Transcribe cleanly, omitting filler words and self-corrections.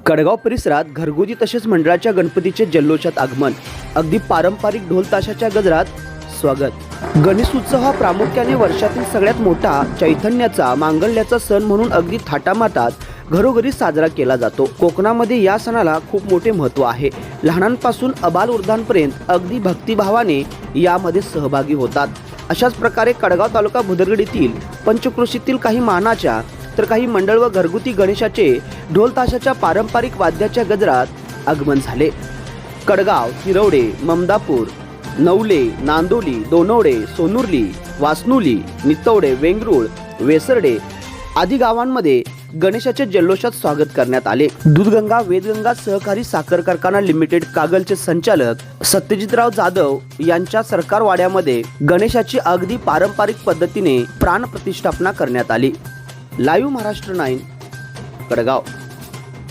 कडगाव परिसरात घरगुती तसेच मंडळाच्या गणपतीचे जल्लोषात आगमन, अगदी पारंपरिक ढोल ताशाच्या गजरात स्वागत। गणेश उत्सव हा प्रामुख्याने वर्षातील सगळ्यात मोठा चैतन्याचा मांगल्याचा सण म्हणून अगदी थाटामाटात घरोघरी साजरा केला जातो। कोकणामध्ये या सणाला खूप मोठे महत्त्व आहे। लहानांपासून अबालवृद्धांपर्यंत अगदी भक्तिभावाने यामध्ये सहभागी होतात। अशाच प्रकारे कडगाव तालुका भुदरगड येथील पंचक्रोशीतील काही मानाच्या तर काही मंडळ व घरगुती गणेशाचे ढोल ताशाच्या पारंपरिक वाद्याच्या गजरात आगमन झाले। कडगाव, हिरवडे, ममदापूर, नवले, नांदोली, दोनवडे, सोनुर्ली, वासनुली, नितवडे, वेंगरुळ, वेसरडे आदी गावांमध्ये गणेशाचे जल्लोषात स्वागत करण्यात आले। दूधगंगा वेदगंगा सहकारी साखर कारखाना लिमिटेड कागलचे संचालक सत्यजितराव जाधव यांच्या सरकारवाड्यामध्ये गणेशाची अगदी पारंपरिक पद्धतीने प्राण प्रतिष्ठापना करण्यात आली। लाईव्ह महाराष्ट्र 9 कडगाव।